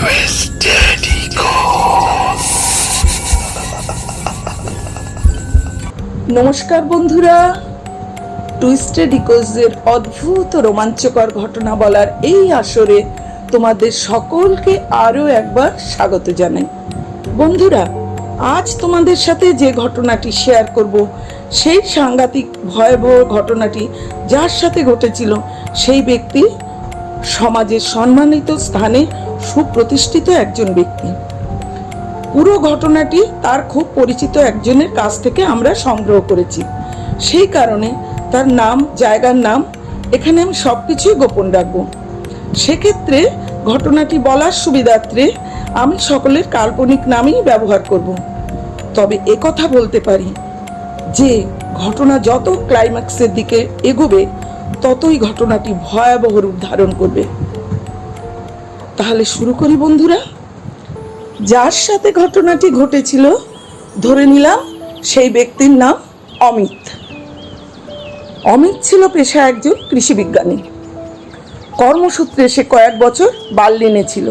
Twisted Eagles। নমস্কার বন্ধুরা, twisted ইকোজের অদ্ভুত রোমাঞ্চকর ঘটনা বলার এই আসরে তোমাদের সকলকে আরও একবার স্বাগত জানাই। বন্ধুরা, আজ তোমাদের সাথে যে ঘটনাটি শেয়ার করব সেই সাংঘাতিক ভয়াবহ ঘটনাটি যার সাথে ঘটেছিল সেই ব্যক্তি সমাজের সম্মানিত স্থানে সুপ্রতিষ্ঠিত একজন ব্যক্তি। পুরো ঘটনাটি তার খুব পরিচিত একজনের কাছ থেকে আমরা সংগ্রহ করেছি, সেই কারণে তার নাম, জায়গার নাম এখানে আমি সব কিছুই গোপন রাখবো। সেক্ষেত্রে ঘটনাটি বলার সুবিধার্থে আমি সকলের কাল্পনিক নামই ব্যবহার করব। তবে একথা বলতে পারি যে ঘটনা যত ক্লাইম্যাক্সের দিকে এগোবে ততই ঘটনাটি ভয়াবহ রূপ ধারণ করবে। তাহলে শুরু করি বন্ধুরা। যার সাথে ঘটনাটি ঘটেছিল ধরে নিলাম সেই ব্যক্তির নাম অমিত। অমিত ছিল পেশা একজন কৃষি বিজ্ঞানী। কর্মসূত্রে সে কয়েক বছর বার্লিনে ছিল।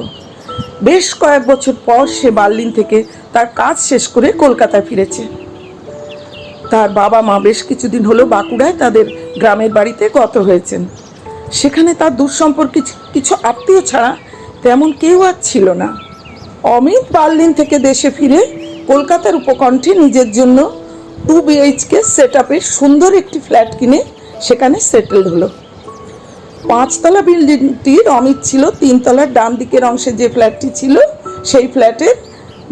বেশ কয়েক বছর পর সে বার্লিন থেকে তার কাজ শেষ করে কলকাতায় ফিরেছে। তার বাবা মা বেশ কিছুদিন হলো বাঁকুড়ায় তাদের গ্রামের বাড়িতে গত হয়েছেন। সেখানে তার দূরসম্পর্কে কিছু আত্মীয় ছাড়া তেমন কেউ আর ছিল না। অমিত বার্লিন থেকে দেশে ফিরে কলকাতার উপকণ্ঠে নিজের জন্য 2 BHK সেট আপের সুন্দর একটি ফ্ল্যাট কিনে সেখানে সেটেলড হলো। 5 তলা বিল্ডিংটির অমিত ছিল 3 তলার ডান দিকের অংশে যে ফ্ল্যাটটি ছিল সেই ফ্ল্যাটের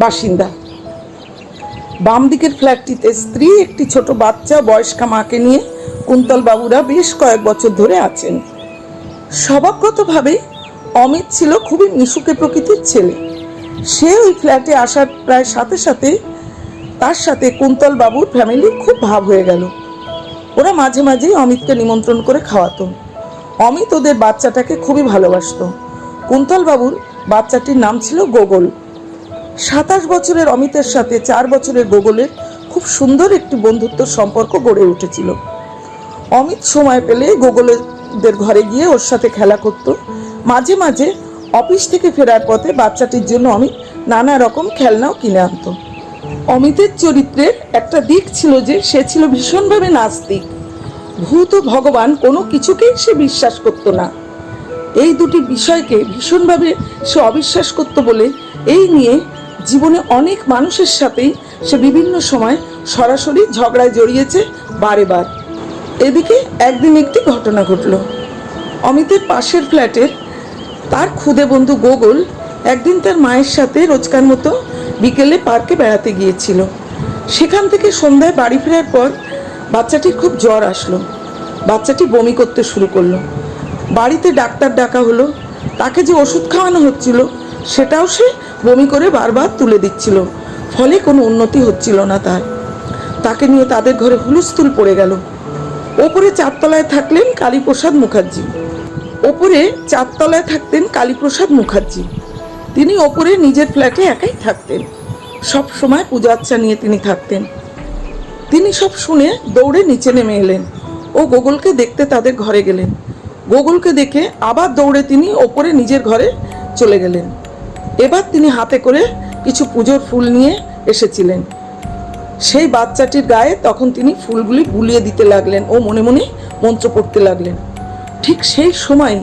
বাসিন্দা। বাম দিকের ফ্ল্যাটটিতে স্ত্রী, একটি ছোট বাচ্চা, বয়স্কা মাকে নিয়ে কুন্তল বাবুরা বেশ কয়েক বছর ধরে আছেন। স্বভাবগতভাবে অমিত ছিল খুবই মিশুকে প্রকৃতির ছেলে। সে ওই ফ্ল্যাটে আসার প্রায় সাথে সাথে তার সাথে কুন্তল বাবুর ফ্যামিলি খুব ভাব হয়ে গেল। ওরা মাঝে মাঝেই অমিতকে নিমন্ত্রণ করে খাওয়াতো। অমিত ওদের বাচ্চাটাকে খুবই ভালোবাসত। কুন্তল বাবুর বাচ্চাটির নাম ছিল গোগল। 27 বছরের অমিতের সাথে 4 বছরের গোগলের খুব সুন্দর একটি বন্ধুত্ব সম্পর্ক গড়ে উঠেছিল। অমিত সময় পেলে গোগলের ঘরে গিয়ে ওর সাথে খেলা করত। মাঝে মাঝে অফিস থেকে ফেরার পথে বাচ্চাটির জন্য অমিত নানা রকম খেলনাও কিনে আনত। অমিতের চরিত্রের একটা দিক ছিল যে সে ছিল ভীষণভাবে নাস্তিক। ভূত ও ভগবান কোনো কিছুকেই সে বিশ্বাস করত না। এই দুটি বিষয়কে ভীষণভাবে সে অবিশ্বাস করত বলে এই নিয়ে জীবনে অনেক মানুষের সাথেই সে বিভিন্ন সময় সরাসরি ঝগড়ায় জড়িয়েছে বারে বার। এদিকে একদিন একটি ঘটনা ঘটল। অমিতের পাশের ফ্ল্যাটের তার খুদে বন্ধু গোগল একদিন তার মায়ের সাথে রোজকার মতো বিকেলে পার্কে বেড়াতে গিয়েছিল। সেখান থেকে সন্ধ্যায় বাড়ি ফেরার পর বাচ্চাটির খুব জ্বর আসলো। বাচ্চাটি বমি করতে শুরু করলো। বাড়িতে ডাক্তার ডাকা হলো। তাকে যে ওষুধ খাওয়ানো হচ্ছিল সেটাও সে বমি করে বারবার তুলে দিচ্ছিল। ফলে কোনো উন্নতি হচ্ছিল না তার। তাকে নিয়ে তাদের ঘরে হুলস্থুল পড়ে গেল। ওপরে 4 তলায় থাকলেন কালীপ্রসাদ মুখার্জি। তিনি ওপরে নিজের ফ্ল্যাটে একাই থাকতেন। সব সময় পূজা আচ্ছা নিয়ে তিনি থাকতেন। তিনি সব শুনে দৌড়ে নিচে নেমে এলেন ও গোগলকে দেখতে তাদের ঘরে গেলেন। গোগলকে দেখে আবার দৌড়ে তিনি ওপরে নিজের ঘরে চলে গেলেন। এবার তিনি হাতে করে কিছু পুজোর ফুল নিয়ে এসেছিলেন। সেই বাচ্চাটির গায়ে তখন তিনি ফুলগুলি বুলিয়ে দিতে লাগলেন ও মনে মনে মন্ত্র পড়তে লাগলেন। ঠিক সেই সময়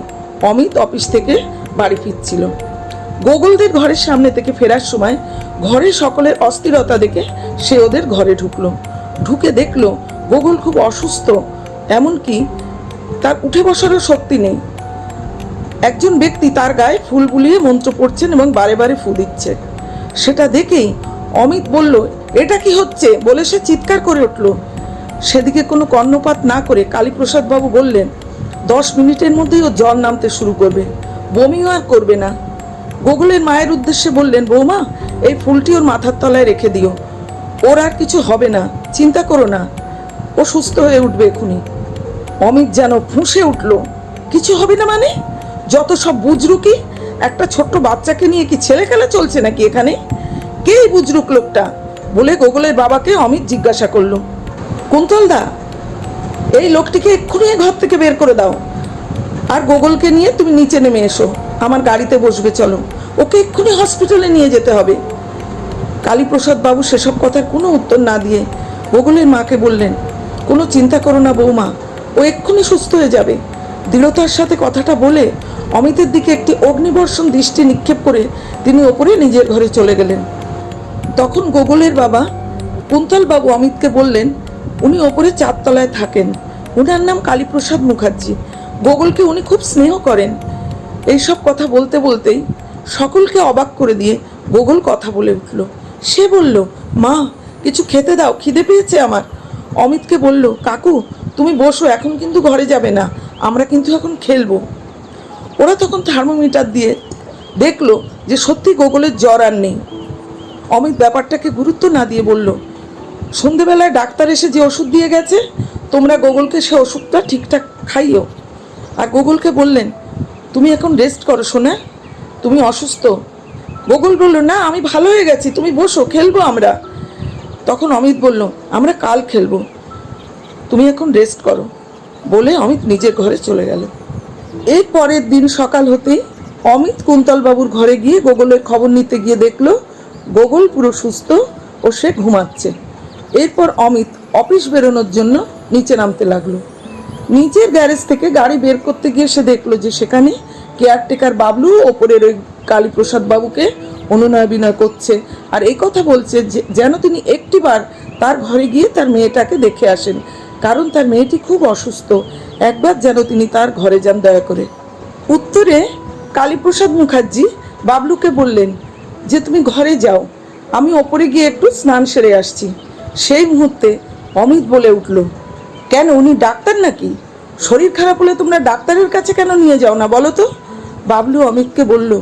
অমিত অফিস থেকে বাড়ি ফিরছিল। গোগলদের ঘরের সামনে থেকে ফেরার সময় ঘরে সকলের অস্থিরতা দেখে সে ওদের ঘরে ঢুকে দেখলো গোগল খুব অসুস্থ, এমনকি তার উঠে বসারও শক্তি নেই। একজন ব্যক্তি তার গায়ে ফুল বুলিয়ে মন্ত্র পড়ছেন এবং বারে বারে ফু দিচ্ছে। সেটা দেখেই অমিত বলল, এটা কি হচ্ছে বলে সে চিৎকার করে উঠল। সেদিকে কোনো কর্ণপাত না করে কালীপ্রসাদ বাবু বললেন, 10 মিনিটের মধ্যেই ও জ্বর নামতে শুরু করবে, বমিও আর করবে না। গোগলের মায়ের উদ্দেশ্যে বললেন, বৌমা, এই ফুলটি ওর মাথার তলায় রেখে দিও, ওর আর কিছু হবে না, চিন্তা করো না, ও সুস্থ হয়ে উঠবে এখুনি। অমিত যেন ফুঁসে উঠল, কিছু হবে না মানে? যত সব বুজরুকি! একটা ছোট্ট বাচ্চাকে নিয়ে কি ছেলে খেলা চলছে নাকি এখানে? কে বুজরুক লোকটা বলে গোগলের বাবাকে অমিত জিজ্ঞাসা করলো। কুন্তলদা, এই লোকটিকে এক্ষুনি ঘর থেকে বের করে দাও, আর গোগলকে নিয়ে তুমি নিচে নেমে এসো, আমার গাড়িতে বসবে, চলো। ওকে এক্ষুনি হসপিটালে নিয়ে যেতে হবে। কালীপ্রসাদ বাবু সেসব কথার কোনো উত্তর না দিয়ে গোকুলের মাকে বললেন, কোনো চিন্তা করো না বৌমা, ও এক্ষুনি সুস্থ হয়ে যাবে। দৃঢ়তার সাথে কথাটা বলে অমিতের দিকে একটি অগ্নিবর্ষণ দৃষ্টি নিক্ষেপ করে তিনি ওপরে নিজের ঘরে চলে গেলেন। তখন গোকুলের বাবা কুন্তল বাবু অমিতকে বললেন, উনি ওপরে 4 তলায় থাকেন, উনার নাম কালীপ্রসাদ মুখার্জি, গোকুলকে উনি খুব স্নেহ করেন। এইসব কথা বলতে বলতেই সকলকে অবাক করে দিয়ে গোকুল কথা বলে উঠল। সে বলল, মা কিছু খেতে দাও, খিদে পেয়েছে আমার। অমিতকে বলল, কাকু তুমি বসো, এখন কিন্তু ঘরে যাবে না, আমরা কিন্তু এখন খেলবো। ওরা তখন থার্মোমিটার দিয়ে দেখলো যে সত্যি গোকুলের জ্বর আর নেই। অমিত ব্যাপারটাকে গুরুত্ব না দিয়ে বলল, সন্ধেবেলায় ডাক্তার এসে যে ওষুধ দিয়ে গেছে, তোমরা গোকুলকে সে ওষুধটা ঠিকঠাক খাইও। আর গোকুলকে বললেন, তুমি এখন রেস্ট করো সোনা, তুমি অসুস্থ। গোকুল বলল, না আমি ভালো হয়ে গেছি, তুমি বসো, খেলবো আমরা। তখন অমিত বলল, আমরা কাল খেলবো, তুমি এখন রেস্ট করো, বলে অমিত নিজের ঘরে চলে গেল। এর পরের দিন সকাল হতেই অমিত কুন্তলবাবুর ঘরে গিয়ে গোকুলের খবর নিতে গিয়ে দেখলো গোকুল পুরো সুস্থ ও সে ঘুমাচ্ছে। এরপর অমিত অফিস বেরোনোর জন্য নিচে নামতে লাগলো। নিচের গ্যারেজ থেকে গাড়ি বের করতে গিয়ে সে দেখলো যে সেখানে কেয়ারটেকার বাবলু ওপরের ওই কালীপ্রসাদ বাবুকে অনুনয় বিনয় করছে, আর এই কথা বলছে যে যেন তিনি একটিবার তার ঘরে গিয়ে তার মেয়েটাকে দেখে আসেন, কারণ তার মেয়েটি খুব অসুস্থ, একবার যেন তিনি তার ঘরে যান দয়া করে। উত্তরে কালীপ্রসাদ মুখার্জি বাবলুকে বললেন যে তুমি ঘরে যাও, আমি ওপরে গিয়ে একটু স্নান সেরে আসছি। সেই মুহূর্তে অমিত বলে উঠল, কেন উনি ডাক্তার নাকি? শরীর খারাপ হলে তোমরা ডাক্তারের কাছে কেন নিয়ে যাও না বলো তো? বাবলু অমিতকে বলল,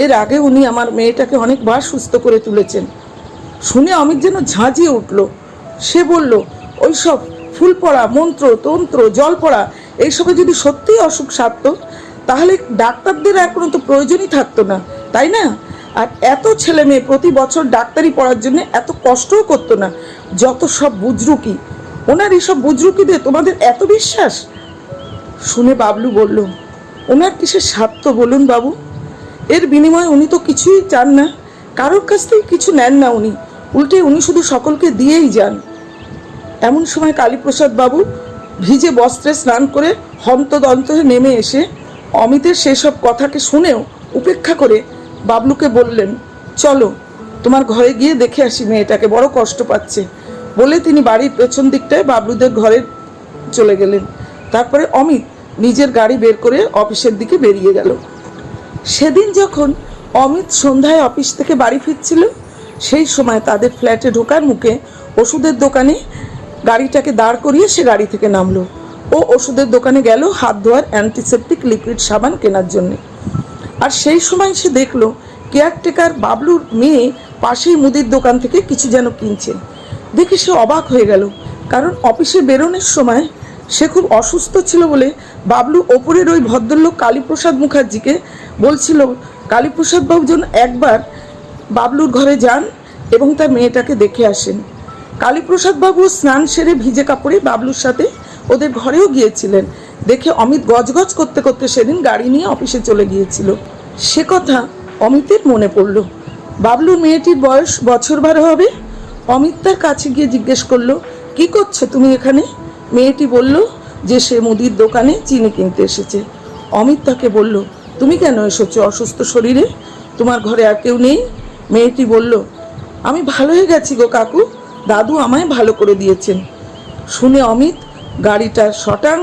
এর আগে উনি আমার মেয়েটাকে অনেকবার সুস্থ করে তুলেছেন। শুনে অমিত যেন ঝাঁঝিয়ে উঠল। সে বলল, ওইসব ফুল পড়া, মন্ত্র তন্ত্র, জল পড়া, এইসবে যদি সত্যিই অসুখ সারত তাহলে ডাক্তারদের আর কোনো তো প্রয়োজনই থাকতো না, তাই না? আর এত ছেলে মেয়ে প্রতি বছর ডাক্তারি পড়ার জন্য এত কষ্টও করতো না। যত সব বুজরুকি, ওনার এইসব বুজরুকিদের তোমাদের এত বিশ্বাস? শুনে বাবলু বলল, ওনার কিসের স্বার্থ বলুন বাবু? এর বিনিময়ে উনি তো কিছুই চান না, কারোর কাছ থেকে কিছু নেন না উনি, উল্টে উনি শুধু সকলকে দিয়েই যান। এমন সময় কালীপ্রসাদ বাবু ভিজে বস্ত্রে স্নান করে হন্তদন্ত হয়ে নেমে এসে অমিতের সেসব কথাকে শুনেও উপেক্ষা করে বাবলুকে বললেন, চলো তোমার ঘরে গিয়ে দেখে আসি, মেয়েটাকে বড় কষ্ট পাচ্ছে, বলে তিনি বাড়ির পেছন দিকটায় বাবলুদের ঘরে চলে গেলেন। তারপরে অমিত নিজের গাড়ি বের করে অফিসের দিকে বেরিয়ে গেল। সেদিন যখন অমিত সন্ধ্যায় অফিস থেকে বাড়ি ফিরছিল, সেই সময় তাদের ফ্ল্যাটে ঢোকার মুখে ওষুধের দোকানে গাড়িটাকে দাঁড় করিয়ে সে গাড়ি থেকে নামলো ও ওষুধের দোকানে গেল হাত ধোয়ার অ্যান্টিসেপটিক লিকুইড সাবান কেনার জন্যে। আর সেই সময় সে দেখলো কেয়ারটেকার বাবলুর মেয়ে পাশেই মুদির দোকান থেকে কিছু যেন কিনছে। দেখে সে অবাক হয়ে গেল, কারণ অফিসে বেরোনোর সময় সে খুব অসুস্থ ছিল বলে বাবলু ওপরের ওই ভদ্রলোক কালীপ্রসাদ মুখার্জিকে বলছিল কালীপ্রসাদ বাবু যেন একবার বাবলুর ঘরে যান এবং তার মেয়েটাকে দেখে আসেন। কালীপ্রসাদ বাবু স্নান সেরে ভিজে কাপড়ে বাবলুর সাথে ওদের ঘরেও গিয়েছিলেন। দেখে অমিত গজগজ করতে করতে সেদিন গাড়ি নিয়ে অফিসে চলে গিয়েছিল। সে কথা অমিতের মনে পড়ল। বাবলুর মেয়েটির বয়স বছর 12 হবে। অমিত তার কাছে গিয়ে জিজ্ঞেস করলো, কি করছো তুমি এখানে? মেয়েটি বলল যে সে মুদির দোকানে চিনি কিনতে এসেছে। অমিত তাকে বলল, তুমি কেন এসেছো অসুস্থ শরীরে? তোমার ঘরে আর কেউ নেই? মেয়েটি বলল, আমি ভালো হয়ে গেছি গো কাকু, দাদু আমায় ভালো করে দিয়েছেন। শুনে অমিত গাড়িটা শটাং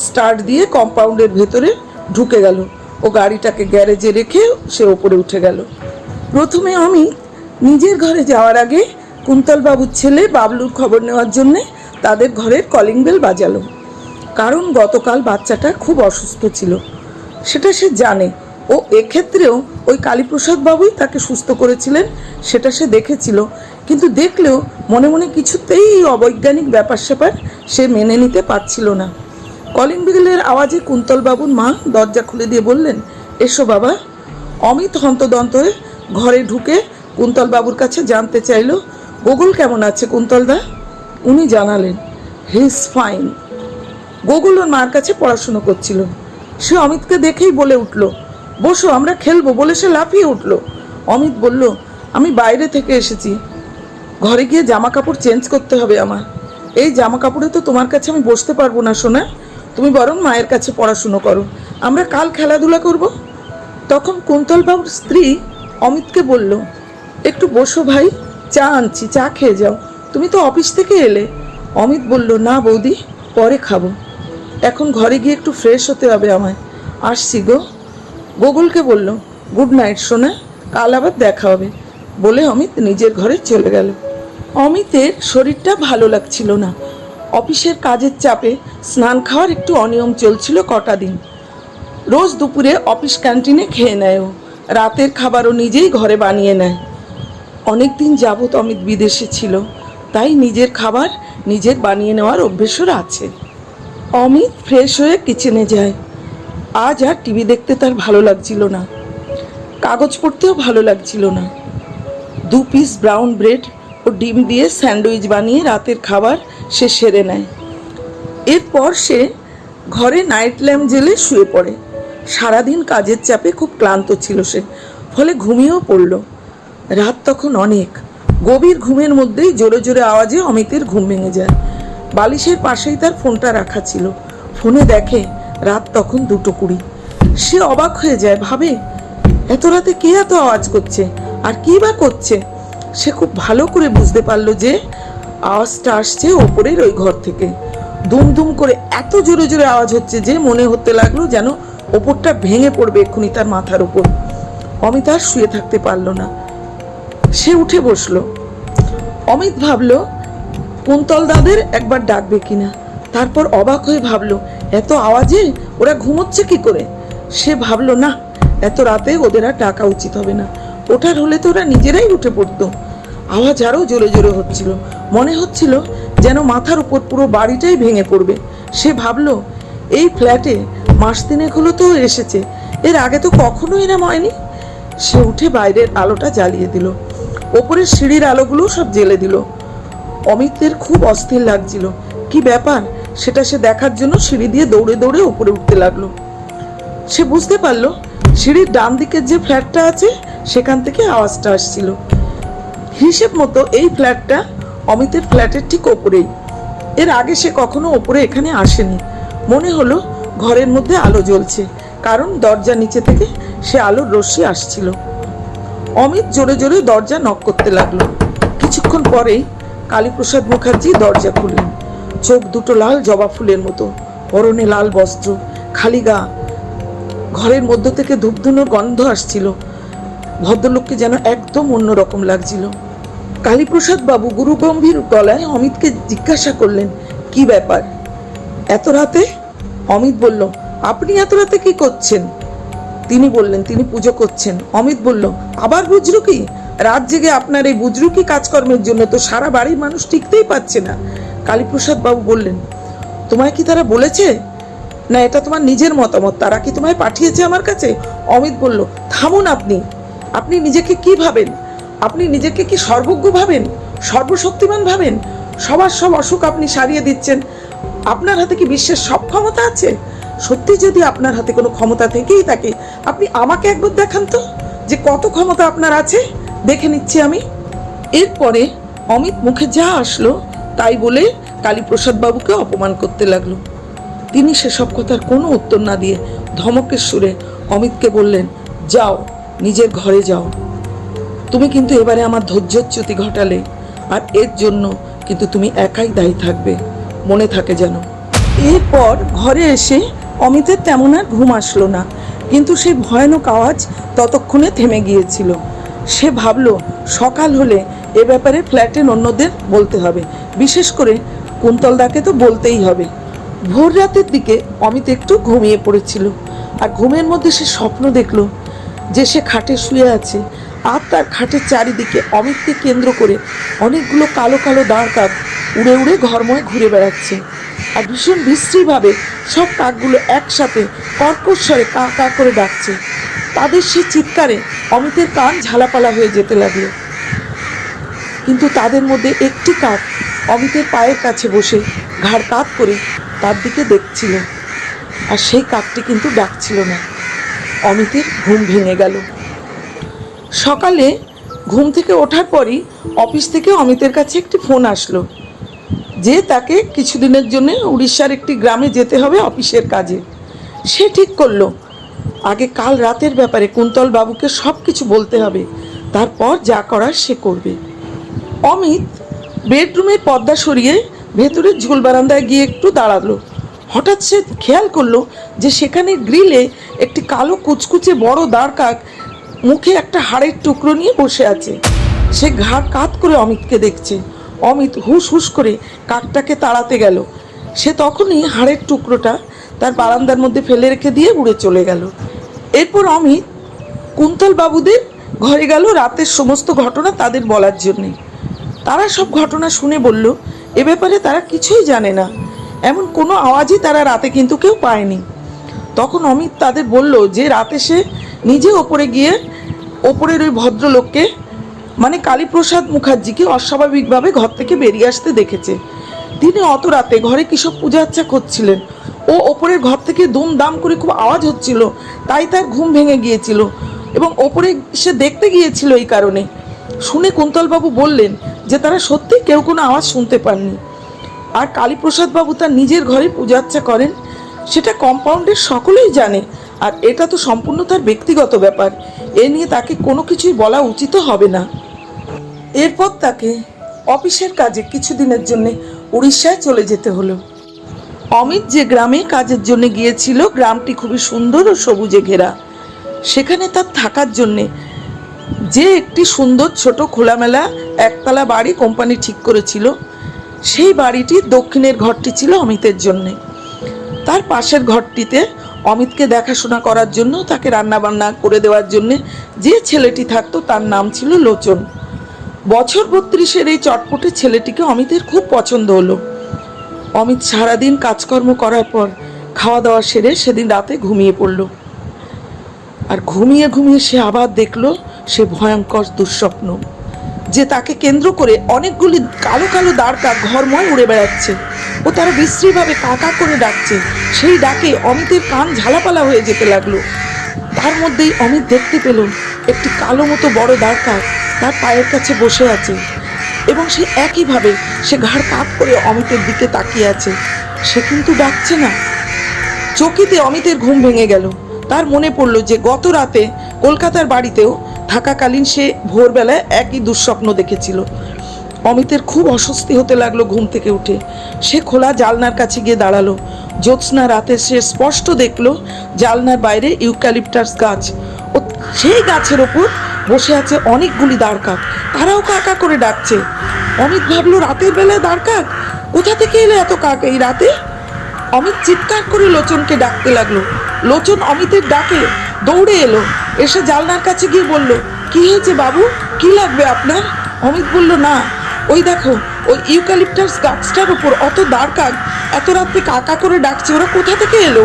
স্টার্ট দিয়ে কম্পাউন্ডের ভেতরে ঢুকে গেল ও গাড়িটাকে গ্যারেজে রেখে সে ওপরে উঠে গেল। প্রথমে অমিত নিজের ঘরে যাওয়ার আগে কুন্তলবাবুর ছেলে বাবলুর খবর নেওয়ার জন্যে তাদের ঘরের কলিং বেল বাজালো, কারণ গতকাল বাচ্চাটা খুব অসুস্থ ছিল, সেটা সে জানে। ও এক্ষেত্রেও ওই কালীপ্রসাদ বাবুই তাকে সুস্থ করেছিলেন সেটা সে দেখেছিল, কিন্তু দেখলেও মনে মনে কিছুতেই অবৈজ্ঞানিক ব্যাপার স্যাপার সে মেনে নিতে পারছিল না। কলিং বেলের আওয়াজে কুন্তলবাবুর মা দরজা খুলে দিয়ে বললেন, এসো বাবা। অমিত হন্তদন্ত হয়ে ঘরে ঢুকে কুন্তলবাবুর কাছে জানতে চাইল, গোকুল কেমন আছে কুন্তলদা? উনি জানালেন, হি ইজ ফাইন। গোকুল ওর মার কাছে পড়াশুনো করছিল। সে অমিতকে দেখেই বলে উঠল, বসো আমরা খেলবো বলে সে লাফিয়ে উঠল। অমিত বলল, আমি বাইরে থেকে এসেছি, ঘরে গিয়ে জামা কাপড় চেঞ্জ করতে হবে আমার। এই জামা কাপড়ে তো তোমার কাছে আমি বসতে পারবো না সোনা, তুমি বরং মায়ের কাছে পড়াশুনো করো, আমরা কাল খেলাধুলা করব। তখন কুন্তল বাবুর স্ত্রী অমিতকে বলল, একটু বসো ভাই, চা আনছি, চা খেয়ে যাও, তুমি তো অফিস থেকে এলে। অমিত বলল, না বৌদি, পরে খাবো, এখন ঘরে গিয়ে একটু ফ্রেশ হতে হবে আমায়, আসছি গো। গোকুলকে বলল, গুড নাইট সোনা, কাল আবার দেখা হবে, বলে অমিত নিজের ঘরে চলে গেল। অমিতের শরীরটা ভালো লাগছিল না, অফিসের কাজের চাপে স্নান খাওয়ার একটু অনিয়ম চলছিল কটা দিন। রোজ দুপুরে অফিস ক্যান্টিনে খেয়ে নেয় ও, রাতের খাবারও নিজেই ঘরে বানিয়ে নেয়। অনেক দিন যাবৎ অমিত বিদেশে ছিল, তাই নিজের খাবার নিজের বানিয়ে নেওয়ার অভ্যেসও আছে। অমিত ফ্রেশ হয়ে কিচেনে যায়। আজ আর টিভি দেখতে তার ভালো লাগছিল না, কাগজ পড়তেও ভালো লাগছিল না। 2 পিস ব্রাউন ব্রেড ও ডিম দিয়ে স্যান্ডউইচ বানিয়ে রাতের খাবার সে সেরে নেয়। এরপর সে ঘরে নাইট ল্যাম্প জ্বেলে শুয়ে পড়ে। সারাদিন কাজের চাপে খুব ক্লান্ত ছিল সে, ফলে ঘুমিয়েও পড়ল। রাত তখন অনেক, গভীর ঘুমের মধ্যেই জোরে জোরে আওয়াজে অমিতের ঘুম ভেঙে যায়। বালিশের পাশেই তার ফোনটা রাখা ছিল, ফোনে দেখে রাত তখন 2:20। সে অবাক হয়ে যায়, ভাবে এত রাতে কে এত আওয়াজ করছে আর কি বা করছে। সে খুব ভালো করে বুঝতে পারলো যে আওয়াজটা আসছে ওপরের ওই ঘর থেকে। দুম দুম করে এত জোরে জোরে আওয়াজ হচ্ছে যে মনে হতে লাগলো যেন ওপরটা ভেঙে পড়বে এক্ষুনি তার মাথার উপর। অমিত আর শুয়ে থাকতে পারলো না, সে উঠে বসলো। অমিত ভাবলো কুন্তল দাদের একবার ডাকবে কিনা, তারপর অবাক হয়ে ভাবলো এত আওয়াজে ওরা ঘুমোচ্ছে কি করে। সে ভাবলো না, এত রাতে ওদের আর ডাকা উচিত হবে না, ওঠার হলে তো ওরা নিজেরাই উঠে পড়তো। আওয়াজ আরও জোরে জোরে হচ্ছিল, মনে হচ্ছিল যেন মাথার উপর পুরো বাড়িটাই ভেঙে পড়বে। সে ভাবলো এই ফ্ল্যাটে মাস তিনেক হলো তো এসেছে, এর আগে তো কখনো এরম হয়নি। সে উঠে বাইরের আলোটা জ্বালিয়ে দিল, ওপরের সিঁড়ির আলোগুলো সব জ্বেলে দিল। অমিতের খুব অস্থির লাগছিল, কি ব্যাপার সেটা সে দেখার জন্য সিঁড়ি দিয়ে দৌড়ে দৌড়ে উপরে উঠতে লাগলো। সে বুঝতে পারলো সিঁড়ির ডান দিকের যে ফ্ল্যাটটা আছে সেখান থেকে আওয়াজটা আসছিল। হিসেব মতো এই ফ্ল্যাটটা অমিতের ফ্ল্যাটের ঠিক ওপরেই। এর আগে সে কখনো ওপরে এখানে আসেনি। মনে হলো ঘরের মধ্যে আলো জ্বলছে, কারণ দরজা নিচে থেকে সে আলোর রশ্মি আসছিল। অমিত জোরে জোরে দরজা নক করতে লাগলো। কিছুক্ষণ পরেই কালীপ্রসাদ মুখার্জি দরজা খুললেন। চোখ দুটো লাল জবা ফুলের মতো, পরনে লাল বস্ত্র, খালি গা। ঘরের মধ্য থেকে ধূপধুনোর গন্ধ আসছিল। ভদ্রলোককে যেন একদম অন্যরকম লাগছিল। কালীপ্রসাদ বাবু গুরু গম্ভীর গলায় অমিতকে জিজ্ঞাসা করলেন, কি ব্যাপার এত রাতে? অমিত বলল, আপনি এত রাতে কি করছেন? তিনি বললেন, তিনি পুজো করছেন। অমিত বলল, আবার বুজরুকি? রাত জেগে আপনার এই বুজরুকি কাজকর্মের জন্য তো সারা বাড়ির মানুষ টিকতেই পারছে না। কালীপ্রসাদ বাবু বললেন, তোমায় কি তারা বলেছে, না এটা তোমার নিজের মতামত? তারা কি তোমায় পাঠিয়েছে আমার কাছে? অমিত বলল, থামুন আপনি, আপনি নিজেকে কি ভাবেন? আপনি নিজেকে কি সর্বজ্ঞ ভাবেন, সর্বশক্তিমান ভাবেন? সবার সব অসুখ আপনি সারিয়ে দিচ্ছেন। আপনার হাতে কি বিশ্বের সব ক্ষমতা আছে? সত্যি যদি আপনার হাতে কোনো ক্ষমতা থেকেই থাকে, আপনি আমাকে একবার দেখান তো যে কত ক্ষমতা আপনার আছে, দেখে নিচ্ছি আমি। এরপরে অমিত মুখে যা আসলো তাই বলে কালীপ্রসাদ বাবুকে অপমান করতে লাগলো। তিনি সেসব কথার কোনো উত্তর না দিয়ে ধমকের সুরে অমিতকে বললেন, যাও, নিজের ঘরে যাও। তুমি কিন্তু এবারে আমার ধৈর্যচ্যুতি ঘটালে, আর এর জন্য কিন্তু তুমি একাই দায়ী থাকবে, মনে থাকে যেন। এরপর ঘরে এসে অমিতের তেমন আর ঘুম আসলো না, কিন্তু সেই ভয়ানক আওয়াজ ততক্ষণে থেমে গিয়েছিল। সে ভাবলো সকাল হলে এ ব্যাপারে ফ্ল্যাটের অন্যদের বলতে হবে, বিশেষ করে কুন্তলদাকে তো বলতেই হবে। ভোর রাতের দিকে অমিত একটু ঘুমিয়ে পড়েছিল, আর ঘুমের মধ্যে সে স্বপ্ন দেখলো যে সে খাটে শুয়ে আছে, আর তার খাটের চারিদিকে অমিতকে কেন্দ্র করে অনেকগুলো কালো কালো দাঁড় কাক উড়ে উড়ে ঘরময় ঘুরে বেড়াচ্ছে। আর ভীষণ বিশ্রীভাবে সব কাকগুলো একসাথে কর্কশ স্বরে কা কা করে ডাকছে। তাদের সে চিৎকারে অমিতের কান ঝালাপালা হয়ে যেতে লাগলো। কিন্তু তাদের মধ্যে একটি কাক অমিতের পায়ের কাছে বসে ঘাড় কাত করে তার দিকে দেখছিল, আর সেই কাকটি কিন্তু ডাকছিল না। অমিতের ঘুম ভেঙে গেল। সকালে ঘুম থেকে ওঠার পরই অফিস থেকে অমিতের কাছে একটি ফোন আসলো যে তাকে কিছুদিনের জন্য উড়িষ্যার একটি গ্রামে যেতে হবে অফিসের কাজে। সে ঠিক করলো আগে কাল রাতের ব্যাপারে কুন্তল বাবুকে সব কিছু বলতে হবে, তারপর যা করার সে করবে। অমিত বেডরুমের পর্দা সরিয়ে ভেতরের ঝুল বারান্দায় গিয়ে একটু দাঁড়ালো। হঠাৎ সে খেয়াল করলো যে সেখানে গ্রিলে একটি কালো কুচকুচে বড় দাঁড় কাক মুখে একটা হাড়ের টুকরো নিয়ে বসে আছে। সে ঘাড় কাত করে অমিতকে দেখছে। অমিত হুস হুস করে কাকটাকে তাড়াতে গেল। সে তখনই হাড়ের টুকরোটা তার বারান্দার মধ্যে ফেলে রেখে দিয়ে উড়ে চলে গেল। এরপর অমিত কুন্তল বাবুদের ঘরে গেল রাতের সমস্ত ঘটনা তাদের বলার জন্যে। তারা সব ঘটনা শুনে বলল এ ব্যাপারে তারা কিছুই জানে না, এমন কোনো আওয়াজই তারা রাতে কিন্তু কেউ পায়নি। তখন অমিত তাদের বলল যে রাতে সে নিজে ওপরে গিয়ে ওপরের ওই ভদ্রলোককে মানে কালীপ্রসাদ মুখার্জিকে অস্বাভাবিকভাবে ঘর থেকে বেরিয়ে আসতে দেখেছে। তিনি অত রাতে ঘরে কিসব পূজা আর্চা করছিলেন। ও ওপরের ঘর থেকে দুমদাম করে খুব আওয়াজ হচ্ছিল, তাই তার ঘুম ভেঙে গিয়েছিল এবং ওপরে সে দেখতে গিয়েছিল। এই কারণে শুনে কুন্তলবাবু বললেন যে তারা সত্যি কেউ কোনো আওয়াজ শুনতে পাননি। আর কালীপ্রসাদ বাবু তার নিজের ঘরে পূজা আর্চা করেন, সেটা কম্পাউন্ডের সকলেই জানে। আর এটা তো সম্পূর্ণ তার ব্যক্তিগত ব্যাপার, এ নিয়ে তাকে কোনো কিছুই বলা উচিত হবে না। এরপর তাকে অফিসের কাজে কিছুদিনের জন্য উড়িষ্যায় চলে যেতে হলো। অমিত যে গ্রামে কাজের জন্য গিয়েছিল গ্রামটি খুবই সুন্দর ও সবুজে ঘেরা। সেখানে তার থাকার জন্যে যে একটি সুন্দর ছোট খোলামেলা একতলা বাড়ি কোম্পানি ঠিক করেছিল, সেই বাড়িটির দক্ষিণের ঘরটি ছিল অমিতের জন্যে। তার পাশের ঘরটিতে অমিতকে দেখাশোনা করার জন্য, তাকে রান্নাবান্না করে দেওয়ার জন্যে যে ছেলেটি থাকতো তার নাম ছিল লোচন। বছর 32-এর এই চটপটে ছেলেটিকে অমিতের খুব পছন্দ হলো। অমিত সারাদিন কাজকর্ম করার পর খাওয়া দাওয়া সেরে সেদিন রাতে ঘুমিয়ে পড়ল। আর ঘুমিয়ে ঘুমিয়ে সে আবার দেখলো সে ভয়ঙ্কর দুঃস্বপ্ন, যে তাকে কেন্দ্র করে অনেকগুলি কালো কালো দাঁড় কাক ঘরময় উড়ে বেড়াচ্ছে ও তারা বিশ্রীভাবে কাকা করে ডাকছে। সেই ডাকে অমিতের কান ঝালাপালা হয়ে যেতে লাগলো। তার মধ্যেই অমিত দেখতে পেল একটি কালো মতো বড় দাঁড় কাক তার পায়ের কাছে বসে আছে এবং সে একইভাবে সে ঘাড় কাত করে অমিতের দিকে তাকিয়ে আছে। সে কিন্তু ডাকছে না। চকিতে অমিতের ঘুম ভেঙে গেল। তার মনে পড়লো যে গত রাতে কলকাতার বাড়িতেও থাকাকালীন সে ভোরবেলায় একই দুঃস্বপ্ন দেখেছিল। অমিতের খুব অস্বস্তি হতে লাগলো। ঘুম থেকে উঠে সে খোলা জালনার কাছে গিয়ে দাঁড়ালো। জ্যোৎস্না রাতে সে স্পষ্ট দেখলো জালনার বাইরে ইউক্যালিপটাস গাছ, ও সেই গাছের ওপর বসে আছে অনেকগুলি দাঁড় কাক, তারাও কাকা করে ডাকছে। অমিত ভাবলো রাতের বেলায় দাঁড় কাক, কোথা থেকে এলো এত কাক এই রাতে? অমিত চিৎকার করে লোচনকে ডাকতে লাগলো। লোচন অমিতের ডাকে দৌড়ে এলো, এসে জালনার কাছে গিয়ে বলল, কি হয়েছে বাবু, কি লাগবে আপনার? অমিত বলল, না ওই দেখো ওই ইউক্যালিপটাস গাছটার উপর অত দাঁড় কাক এত রাতে কাকা করে ডাকছে, ওরা কোথা থেকে এলো?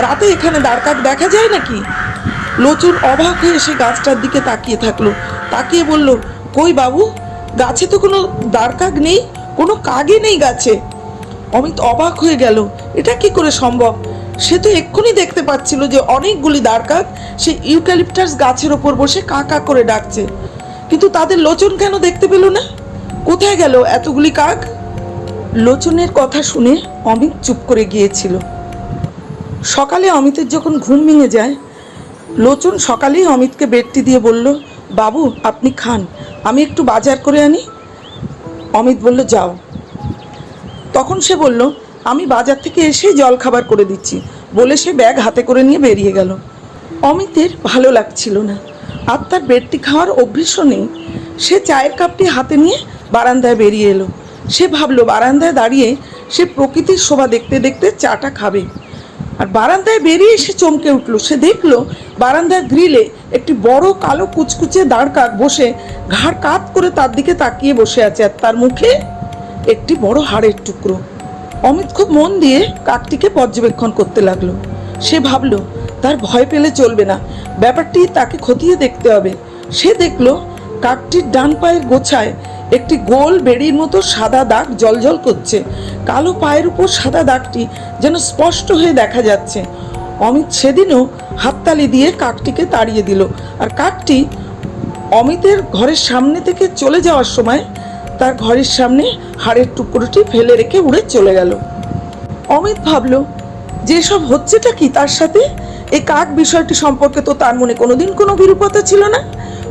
রাতে এখানে দাঁড় কাক দেখা যায় নাকি? লোচন অবাক হয়ে এসে গাছটার দিকে তাকিয়ে থাকলো। তাকিয়ে বলল, কই বাবু, গাছে তো কোনো দাঁড় কাক নেই, কোনো কাকই নেই গাছে। অমিত অবাক হয়ে গেল, এটা কি করে সম্ভব? সে তো এক্ষুনি দেখতে পাচ্ছিল যে অনেকগুলি দাঁড় কাক সে ইউক্যালিপটাস গাছের ওপর বসে কাকা করে ডাকছে, কিন্তু তাদের লোচন কেন দেখতে পেল না? কোথায় গেল এতগুলি কাক? লোচনের কথা শুনে অমিত চুপ করে গিয়েছিল। সকালে অমিতের যখন ঘুম ভেঙে যায়, লোচন সকালেই অমিতকে বেডটি দিয়ে বলল, বাবু আপনি খান, আমি একটু বাজার করে আনি। অমিত বলল, যাও। তখন সে বলল, আমি বাজার থেকে এসেই জল খাবার করে দিচ্ছি, বলে সে ব্যাগ হাতে করে নিয়ে বেরিয়ে গেল। অমিতের ভালো লাগছিল না, আর তার বেডটি খাওয়ার অভ্যেসও নেই। সে চায়ের কাপটি হাতে নিয়ে বারান্দায় বেরিয়ে এলো। সে ভাবলো বারান্দায় দাঁড়িয়ে সে প্রকৃতির শোভা দেখতে দেখতে চাটা খাবে। আর বারান্দায় বেরিয়ে সে চমকে উঠল। সে দেখলো বারান্দার গ্রিলে একটি বড় কালো কুচকুচে দাঁড় কাক বসে ঘাড় কাত করে তার দিকে তাকিয়ে বসে আছে, আর তার মুখে একটি বড় হাড়ের টুকরো। অমিত খুব মন দিয়ে কাকটিকে পর্যবেক্ষণ করতে লাগলো। সে ভাবলো তার ভয় পেলে চলবে না, ব্যাপারটি তাকে খতিয়ে দেখতে হবে। সে দেখলো কাকটির ডান পায়ের গোছায় একটি গোল বেড়ির মতো সাদা দাগ জলজল করছে। কালো পায়ের উপর সাদা দাগটি যেন স্পষ্ট হয়ে দেখা যাচ্ছে। অমিত সেদিনও হাততালি দিয়ে কাকটিকে তাড়িয়ে দিল, আর কাকটি অমিতের ঘরের সামনে থেকে চলে যাওয়ার সময় তার ঘরের সামনে হাড়ের টুকরোটি ফেলে রেখে উড়ে চলে গেল। অমিত ভাবল যে সব হচ্ছেটা কি তার সাথে। এই কাক বিষয়টি সম্পর্কে তো তার মনে কোনোদিন কোনো বিরূপতা ছিল না,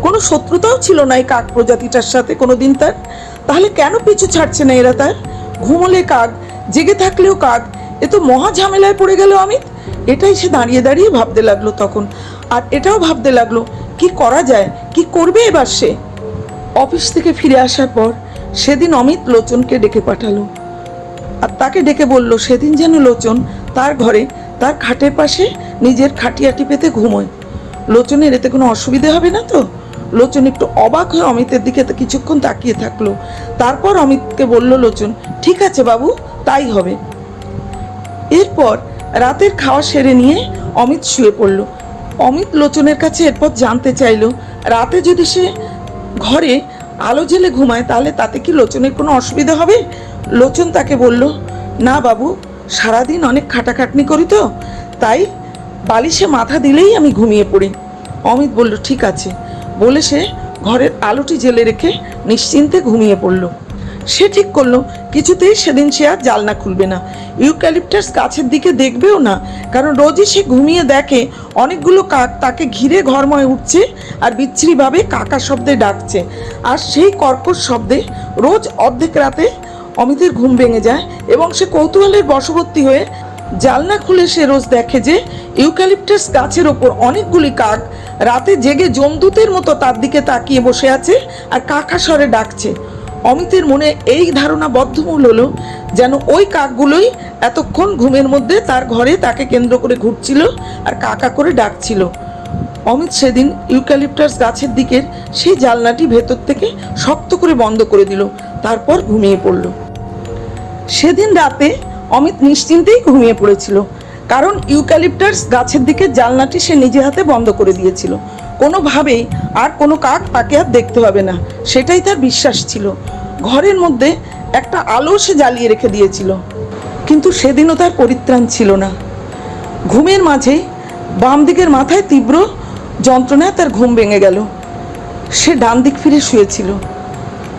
কোনো শত্রুতাও ছিল না এই কাক প্রজাতিটার সাথে কোনোদিন তার। তাহলে কেন পিছু ছাড়ছে না এরা তার? ঘুমোলে কাক, জেগে থাকলেও কাক, এ তো মহা ঝামেলায় পড়ে গেল অমিত। এটাই সে দাঁড়িয়ে দাঁড়িয়ে ভাবতে লাগলো তখন। আর এটাও ভাবতে লাগলো কি করা যায়, কি করবে এবার সে। অফিস থেকে ফিরে আসার পর সেদিন অমিত লোচনকে ডেকে পাঠালো, আর তাকে ডেকে বলল সেদিন যেন লোচন তার ঘরে তার খাটের পাশে নিজের খাটিয়াটি পেতে ঘুমোয়। লোচনের এতে কোনো অসুবিধা হবে না তো? লোচন একটু অবাক হয়ে অমিতের দিকে কিছুক্ষণ তাকিয়ে থাকলো। তারপর অমিতকে বলল লোচন, ঠিক আছে বাবু, তাই হবে। এরপর রাতের খাওয়া সেরে নিয়ে অমিত শুয়ে পড়ল। অমিত লোচনের কাছে এরপর জানতে চাইল রাতে যদি সে ঘরে আলো জেলে ঘুমায় তাহলে তাতে কি লোচনের কোনো অসুবিধা হবে? লোচন তাকে বলল, না বাবু, সারাদিন অনেক খাটাখাটনি করি তো, তাই বালিশে মাথা দিলেই আমি ঘুমিয়ে পড়ি। অমিত বলল ঠিক আছে বলে সে ঘরের আলোটি জেলে রেখে নিশ্চিন্তে ঘুমিয়ে পড়ল। সে ঠিক করলো কিছুতেই সেদিন সে আর জানলা খুলবে না, ইউক্যালিপটাস গাছের দিকে দেখবেও না, কারণ রোজই সে ঘুমিয়ে দেখে অনেকগুলো কাক তাকে ঘিরে ঘরময় উঠছে আর বিচ্ছিরিভাবে কাকা শব্দে ডাকছে। আর সেই কর্কশ শব্দে রোজ অর্ধেক রাতে অমিতের ঘুম ভেঙে যায় এবং সে কৌতূহলের বশবর্তী হয়ে জানলা খুলে সে রোজ দেখে যে ইউক্যালিপটাস গাছের ওপর অনেকগুলি কাক রাতে জেগে জমদূতের মতো তার দিকে তাকিয়ে বসে আছে আর কাকা স্বরে ডাকছে। অমিতের মনে এই ধারণা বদ্ধমূল হলো যেন ওই কাকগুলোই এতক্ষণ ঘুমের মধ্যে তার ঘরে তাকে কেন্দ্র করে ঘুরছিল আর কাকা করে ডাকছিল। অমিত সেদিন ইউক্যালিপটাস গাছের দিকের সেই জানলাটি ভেতর থেকে শক্ত করে বন্ধ করে দিল, তারপর ঘুমিয়ে পড়ল। সেদিন রাতে অমিত নিশ্চিন্তেই ঘুমিয়ে পড়েছিল, কারণ ইউক্যালিপটাস গাছের দিকে জানলাটি সে নিজে হাতে বন্ধ করে দিয়েছিল। কোনোভাবেই আর কোনো কাক তাকে আর দেখতে হবে না, সেটাই তার বিশ্বাস ছিল। ঘরের মধ্যে একটা আলো সে জ্বালিয়ে রেখে দিয়েছিল, কিন্তু সেদিনও তার পরিত্রাণ ছিল না। ঘুমের মাঝেই বাম দিকের মাথায় তীব্র যন্ত্রণায় তার ঘুম ভেঙে গেল। সে ডান দিক ফিরে শুয়েছিল,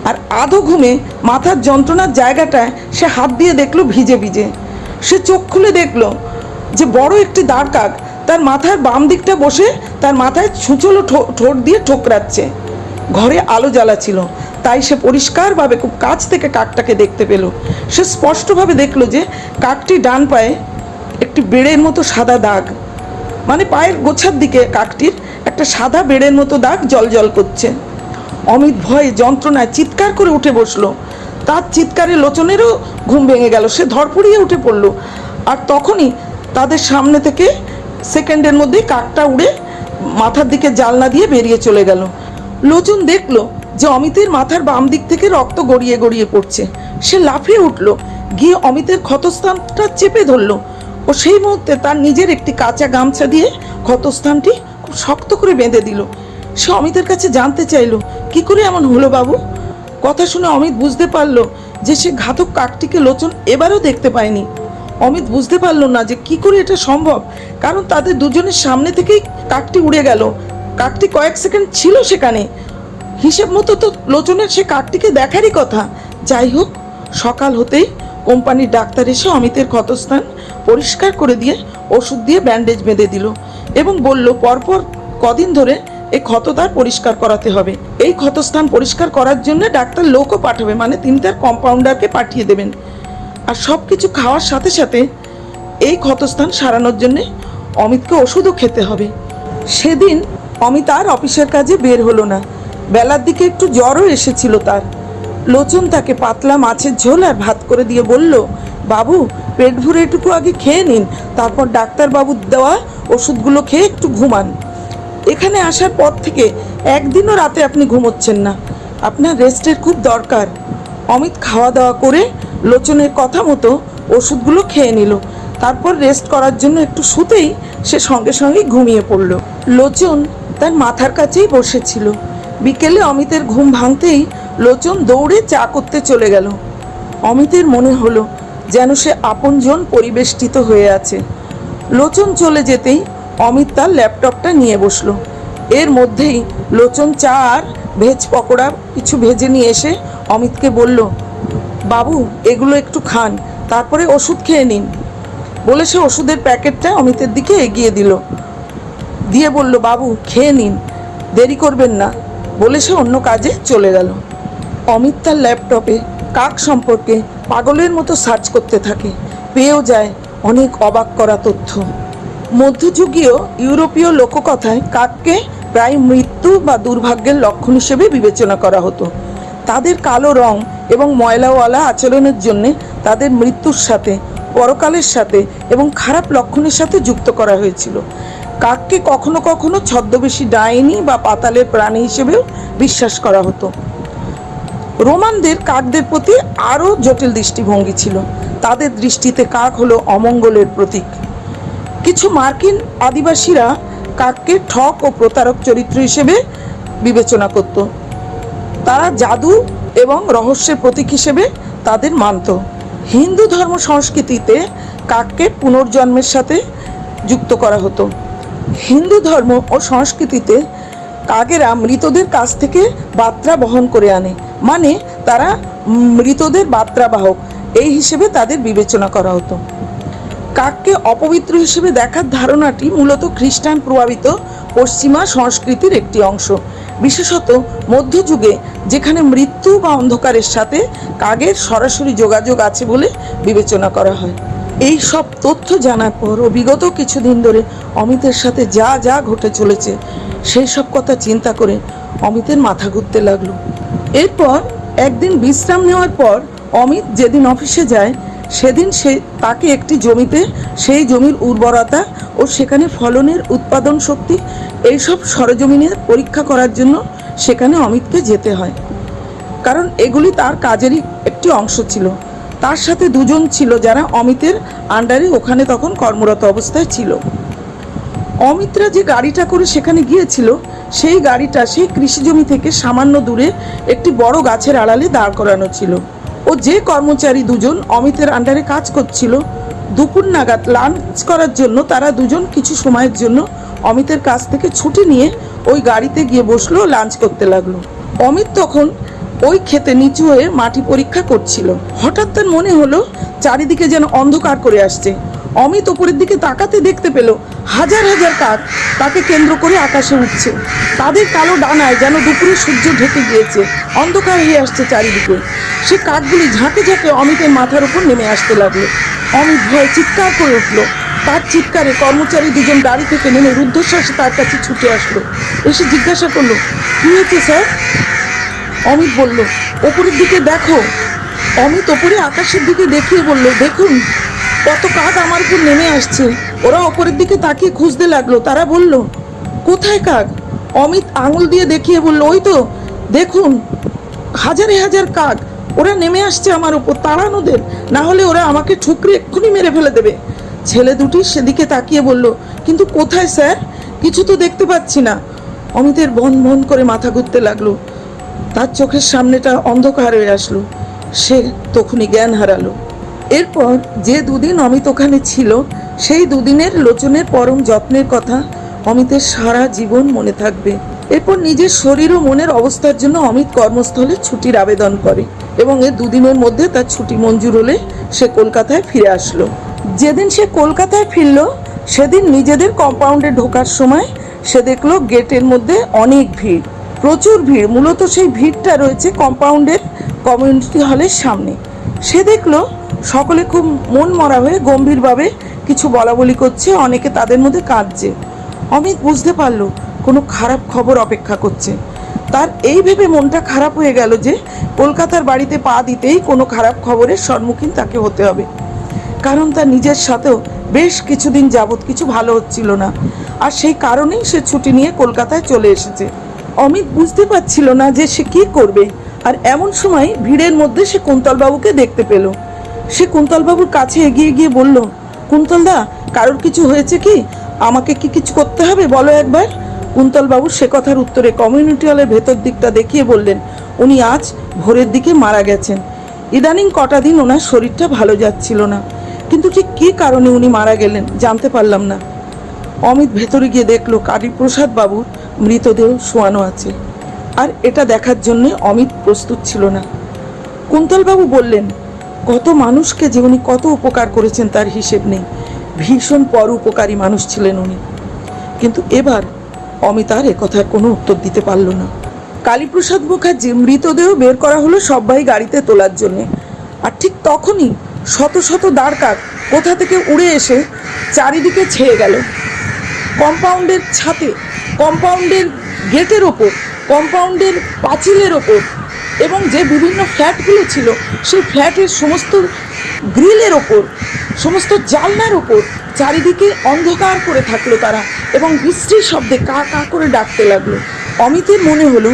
আর আধো ঘুমে মাথার যন্ত্রণার জায়গাটায় সে হাত দিয়ে দেখলো ভিজে ভিজে। সে চোখ খুলে দেখলো যে বড় একটি দাঁড় কাক তার মাথার বাম দিকটা বসে তার মাথায় ছুঁচলো ঠোঁট দিয়ে ঠোকরাচ্ছে। ঘরে আলো জ্বালা ছিল, তাই সে পরিষ্কারভাবে খুব কাছ থেকে কাকটাকে দেখতে পেল। সে স্পষ্টভাবে দেখলো যে কাকটি ডান পায়ে একটি বেড়ের মতো সাদা দাগ, মানে পায়ের গোছার দিকে কাকটির একটা সাদা বেড়ের মতো দাগ জল করছে। অমিত ভয়ে যন্ত্রণায় চিৎকার করে উঠে বসলো। তার চিৎকারে লোচনেরও ঘুম ভেঙে গেল, সে ধরপড়িয়ে উঠে পড়ল। আর তখনই তাদের সামনে থেকে সেকেন্ডের মধ্যেই কাকটা উড়ে মাথার দিকে জানলা দিয়ে বেরিয়ে চলে গেল। লোচন দেখলো যে অমিতের মাথার বাম দিক থেকে রক্ত গড়িয়ে গড়িয়ে পড়ছে। সে লাফিয়ে উঠল, গিয়ে অমিতের ক্ষতস্থানটা চেপে ধরলো ও সেই মুহূর্তে তার নিজের একটি কাঁচা গামছা দিয়ে ক্ষতস্থানটি খুব শক্ত করে বেঁধে দিল। সে অমিতের কাছে জানতে চাইল কি করে এমন হলো বাবু। কথা শুনে অমিত বুঝতে পারলো যে সে ঘাতক কাকটিকে লোচন এবারও দেখতে পায়নি। অমিত বুঝতে পারলো না যে কি করে এটা সম্ভব, কারণ তাদের দুজনের সামনে থেকেই কাকটি উড়ে গেল। কাকটি কয়েক সেকেন্ড ছিল সেখানে, হিসেব মতো তো লোচনের সে কাকটিকে দেখারই কথা। যাই হোক, সকাল হতেই কোম্পানির ডাক্তার এসে অমিতের ক্ষতস্থান পরিষ্কার করে দিয়ে ওষুধ দিয়ে ব্যান্ডেজ বেঁধে দিল এবং বলল পরপর কদিন ধরে এই ক্ষত তার পরিষ্কার করাতে হবে। এই ক্ষতস্থান পরিষ্কার করার জন্য ডাক্তার লোকও পাঠাবে, মানে তিনি তার কম্পাউন্ডারকে পাঠিয়ে দেবেন। আর সব কিছু খাওয়ার সাথে সাথে এই ক্ষতস্থান সারানোর জন্যে অমিতকে ওষুধও খেতে হবে। সেদিন অমিত আর অফিসের কাজে বের হলো না। বেলার দিকে একটু জ্বরও এসেছিল তার। লোচন তাকে পাতলা মাছের ঝোল আর ভাত করে দিয়ে বলল, বাবু পেট ভরে এটুকু আগে খেয়ে নিন, তারপর ডাক্তারবাবুর দেওয়া ওষুধগুলো খেয়ে একটু ঘুমান। এখানে আসার পর থেকে একদিনও রাতে আপনি ঘুমোচ্ছেন না, আপনার রেস্টের খুব দরকার। অমিত খাওয়া দাওয়া করে লোচনের কথা মতো ওষুধগুলো খেয়ে নিল। তারপর রেস্ট করার জন্য একটু শুতেই সে সঙ্গে সঙ্গে ঘুমিয়ে পড়ল। লোচন তার মাথার কাছেই বসেছিল। বিকেলে অমিতের ঘুম ভাঙতেই লোচন দৌড়ে চা করতে চলে গেল। অমিতের মনে হলো যেন সে আপনজন পরিবেষ্টিত হয়ে আছে। লোচন চলে যেতেই অমিত তার ল্যাপটপটা নিয়ে বসলো। এর মধ্যেই লোচন চা আর ভেজ পকোড়া কিছু ভেজে নিয়ে এসে অমিতকে বলল, বাবু এগুলো একটু খান, তারপরে ওষুধ খেয়ে নিন। বলে সে ওষুধের প্যাকেটটা অমিতের দিকে এগিয়ে দিয়ে বলল, বাবু খেয়ে নিন, দেরি করবেন না। বলে সে অন্য কাজে চলে গেল। অমিত তার ল্যাপটপে কাক সম্পর্কে পাগলের মতো সার্চ করতে থাকে। পেয়েও যায় অনেক অবাক করা তথ্য। মধ্যযুগীয় ইউরোপীয় লোককথায় কাককে প্রায় মৃত্যু বা দুর্ভাগ্যের লক্ষণ হিসেবে বিবেচনা করা হতো। তাদের কালো রং এবং ময়লাওয়ালা আচরণের জন্য তাদের মৃত্যুর সাথে, পরকালের সাথে এবং খারাপ লক্ষণের সাথে যুক্ত করা হয়েছিল। কাককে কখনো কখনো ছদ্মবেশী ডাইনি বা পাতালের প্রাণী হিসেবেও বিশ্বাস করা হতো। রোমানদের কাকদের প্রতি আরও জটিল দৃষ্টিভঙ্গি ছিল। তাদের দৃষ্টিতে কাক হলো অমঙ্গলের প্রতীক। কিছু মার্কিন আদিবাসীরা কাককে ঠক ও প্রতারক চরিত্র হিসেবে বিবেচনা করত। তারা জাদু এবং রহস্যের প্রতীক হিসেবে তাদের মানত। হিন্দু ধর্ম সংস্কৃতিতে কাককে পুনর্জন্মের সাথে যুক্ত করা হতো। হিন্দু ধর্ম ও সংস্কৃতিতে কাকেরা মৃতদের কাছ থেকে বার্তা বহন করে আনে, মানে তারা মৃতদের বার্তাবাহক, এই হিসেবে তাদের বিবেচনা করা হতো। কাককে অপবিত্র হিসেবে দেখার ধারণাটি মূলত খ্রিস্টান প্রভাবিত পশ্চিমা সংস্কৃতির একটি অংশ, বিশেষত মধ্যযুগে, যেখানে মৃত্যু বা অন্ধকারের সাথে কাকের সরাসরি যোগাযোগ আছে বলে বিবেচনা করা হয়। এই সব তথ্য জানার পর ও বিগত কিছুদিন ধরে অমিতের সাথে যা যা ঘটে চলেছে সেই সব কথা চিন্তা করে অমিতের মাথা ঘুরতে লাগলো। এরপর একদিন বিশ্রাম নেওয়ার পর অমিত যেদিন অফিসে যায় সেদিন তাকে একটি জমিতে সেই জমির উর্বরতা ও সেখানে ফলনের উৎপাদন শক্তি এইসব সরজমিনের পরীক্ষা করার জন্য সেখানে অমিতকে যেতে হয়, কারণ এগুলি তার কাজেরই একটি অংশ ছিল। তার সাথে দুজন ছিল যারা অমিতের আন্ডারে ওখানে তখন কর্মরত অবস্থায় ছিল। অমিতরা যে গাড়িটা করে সেখানে গিয়েছিল সেই গাড়িটা সেই কৃষি জমি থেকে সামান্য দূরে একটি বড় গাছের আড়ালে দাঁড় করানো ছিল। ও যে কর্মচারী দুজন অমিতের আন্ডারে কাজ করছিল, দুপুর নাগাদ লাঞ্চ করার জন্য তারা দুজন কিছু সময়ের জন্য অমিতের কাছ থেকে ছুটি নিয়ে ওই গাড়িতে গিয়ে বসলো, লাঞ্চ করতে লাগলো। অমিত তখন ওই ক্ষেতে নিচু হয়ে মাটি পরীক্ষা করছিল। হঠাৎ তার মনে হলো চারিদিকে যেন অন্ধকার করে আসছে। অমিত ওপরের দিকে তাকাতে দেখতে পেল হাজার হাজার কাক তাকে কেন্দ্র করে আকাশে উঠছে। তাদের কালো ডানায় যেন দুপুরে সূর্য ঢেকে গিয়েছে, অন্ধকার হয়ে আসছে চারিদিকে। সে কাকগুলি ঝাঁকে ঝাঁকে অমিতের মাথার উপর নেমে আসতে লাগলো। অমিত ভয়ে চিৎকার করে উঠলো। তার চিৎকারে কর্মচারী দুজন গাড়ি থেকে নেমে রুদ্ধশ্বাসে তার কাছে ছুটে আসলো। এসে জিজ্ঞাসা করলো, কি হয়েছে স্যার? অমিত বলল, ওপরের দিকে দেখো। অমিত ওপরে আকাশের দিকে দেখিয়ে বলল, দেখুন কত কাক আমার উপর নেমে আসছে। ওরা ওপরের দিকে তাকিয়ে খুঁজতে লাগলো। তারা বলল, কোথায় কাক? অমিত আঙুল দিয়ে দেখিয়ে বলল, ওই তো দেখুন, হাজারে হাজার কাক, ওরা নেমে আসছে আমার উপর, তাড়ান ওদের, না হলে ওরা আমাকে ঠুকরে এক্ষুনি মেরে ফেলে দেবে। ছেলে দুটি সেদিকে তাকিয়ে বলল, কিন্তু কোথায় স্যার? কিছু তো দেখতে পাচ্ছি না। অমিতের বন বন করে মাথা ঘুরতে লাগলো। তার চোখের সামনেটা অন্ধকার হয়ে আসলো। সে তখনই জ্ঞান হারালো। এরপর যে দুদিন অমিত ওখানে ছিল সেই দুদিনের লোচনের পরম যত্নের কথা অমিতের সারা জীবন মনে থাকবে। এরপর নিজের শরীর ও মনের অবস্থার জন্য অমিত কর্মস্থলে ছুটির আবেদন করে এবং এর দুদিনের মধ্যে তার ছুটি মঞ্জুর হলে সে কলকাতায় ফিরে আসলো। যেদিন সে কলকাতায় ফিরল সেদিন নিজেদের কম্পাউন্ডে ঢোকার সময় সে দেখলো গেটের মধ্যে অনেক ভিড়, প্রচুর ভিড়। মূলত সেই ভিড়টা রয়েছে কম্পাউন্ডের কমিউনিটি হলের সামনে। সে দেখলো সকলে খুব মন মরা হয়ে গম্ভীরভাবে কিছু বলাবলি করছে, অনেকে তাদের মধ্যে কাঁদছে। অমিত বুঝতে পারলো কোনো খারাপ খবর অপেক্ষা করছে। তার এই ভেবে মনটা খারাপ হয়ে গেল যে কলকাতার বাড়িতে পা দিতেই কোনো খারাপ খবরের সম্মুখীন তাকে হতে হবে, কারণ তার নিজের সাথেও বেশ কিছুদিন যাবৎ কিছু ভালো হচ্ছিল না। আর সেই কারণেই সে ছুটি নিয়ে কলকাতায় চলে এসেছে। অমিত বুঝতে পারছিল না যে সে কি করবে। আর এমন সময় ভিড়ের মধ্যে সে কুন্তলবাবুকে দেখতে পেল। সে কুন্তলবাবুর কাছে এগিয়ে গিয়ে বলল, কুন্তলদা, কারোর কিছু হয়েছে কি? আমাকে কি কিছু করতে হবে বলো একবার। কুন্তলবাবু সে কথার উত্তরে কমিউনিটি হলের ভেতর দিকটা দেখিয়ে বললেন, উনি আজ ভোরের দিকে মারা গেছেন। ইদানিং কটা দিন ওনার শরীরটা ভালো যাচ্ছিল না। কিন্তু ঠিক কী কারণে উনি মারা গেলেন জানতে পারলাম না। অমিত ভেতরে গিয়ে দেখলো কালীপ্রসাদ বাবুর মৃতদেহ শোয়ানো আছে, আর এটা দেখার জন্য অমিত প্রস্তুত ছিল না। কুন্তলবাবু বললেন, কত মানুষকে যে উনি কত উপকার করেছেন তার হিসেব নেই, ভীষণ পরোপকারী মানুষ ছিলেন উনি। কিন্তু এবার অমিত আর একথার কোনো উত্তর দিতে পারল না। কালীপ্রসাদ মুখার্জির মৃতদেহ বের করা হলো সবাই গাড়িতে তোলার জন্যে, আর ঠিক তখনই শত শত দাঁড়কাক কোথা থেকে উড়ে এসে চারিদিকে ছেয়ে গেল। কম্পাউন্ডের ছাদে, কম্পাউন্ডের গেটের ওপর, কম্পাউন্ডের পাঁচিলের ওপর এবং যে বিভিন্ন ফ্ল্যাটগুলো ছিল সেই ফ্ল্যাটের সমস্ত গ্রিলের ওপর, সমস্ত জানলার ওপর চারিদিকে অন্ধকার করে থাকলো তারা, এবং বৃষ্টির শব্দে কা কা করে ডাকতে লাগলো। অমিতের মনে হলো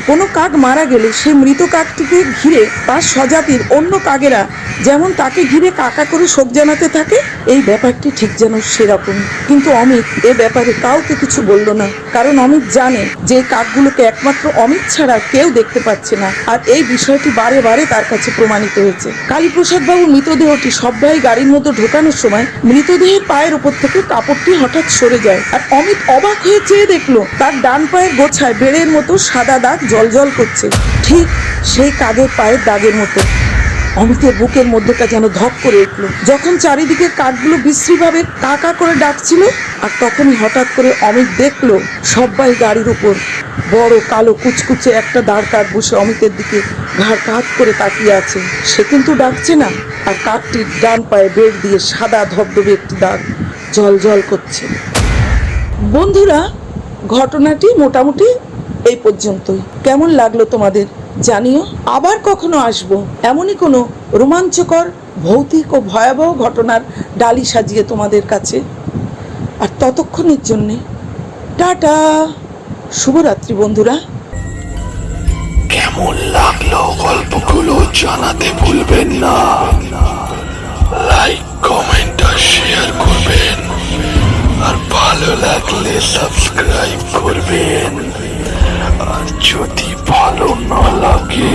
কোনো কাক মারা গেলে সেই মৃত কাকটিকে ঘিরে তার স্বজাতির অন্য কাকেরা যেমন তাকে ঘিরে কাকা করে শোক জানাতে থাকে, এই ব্যাপারটি ঠিক যেন সেরকম। কিন্তু অমিত এ ব্যাপারে কাউকে কিছু বলল না, কারণ অমিত জানে যে কাকগুলোকে একমাত্র অমিত ছাড়া কেউ দেখতে পাচ্ছে না, আর এই বিষয়টি বারে বারে তার কাছে প্রমাণিত হয়েছে। কালীপ্রসাদ বাবুর মৃতদেহটি সবাই গাড়ির মধ্যে ঢোকানোর সময় মৃতদেহের পায়ের ওপর থেকে কাপড়টি হঠাৎ সরে যায়, আর অমিত অবাক হয়ে চেয়ে দেখলো তার ডান পায়ের গোছায় বেড়ের মতো সাদা দাগ জলজল করছে, ঠিক সেই কাকের পায়ের দাগের মতো। অমিতের বুকের মধ্যেটা যেন ধক করে উঠল যখন চারিদিকে কাকগুলো বিশ্রীভাবে কাকা করে ডাকছিল। আর তখনই হঠাৎ করে অমিত দেখলো সবাই গাড়ির উপর বড় কালো কুচকুচে একটা দাঁড় কাক বসে অমিতের দিকে ঘাড় কাত করে তাকিয়ে আছে। সে কিন্তু ডাকছে না, আর কাকটির ডান পায়ে বেড় দিয়ে সাদা ধবধবে একটি দাগ জল করছে। বন্ধুরা, ঘটনাটি মোটামুটি এই পর্যন্তই। কেমন লাগলো তোমাদের জানিও। আবার কখনো আসবো এমনই কোনো রোমাঞ্চকর ভৌতিক ও ভয়াবহ ঘটনার ডালি সাজিয়ে তোমাদের কাছে। আর ততক্ষণের জন্যে টাটা, শুভরাত্রি বন্ধুরা। কেমন লাগলো গল্পগুলো জানাতে ভুলবেন না। লাইক, কমেন্ট আর শেয়ার করবেন, আর ভালো লাগলে সাবস্ক্রাইব করবেন। আর যদি ভালো না লাগে